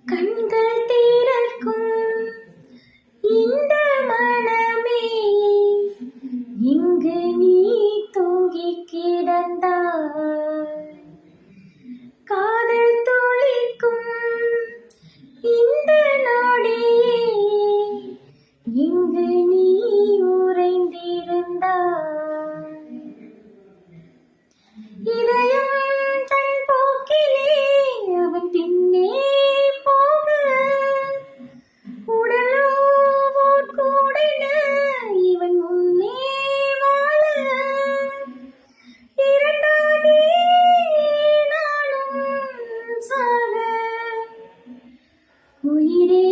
கண்கள் திறக்கும் இந்த மனமே இங்கு நீ தூங்கி கிடந்தாய். காதல் துளிக்கும் இந்த நொடியே இங்கு நீ உறைந்திருந்தாய். இதயம் தன் போக்கிலே அவன் பின்னே போக, உடலோ ஓர் கூடென இவன் முன்னே வாழ, இரண்டானே நானும் சாக, உயிரே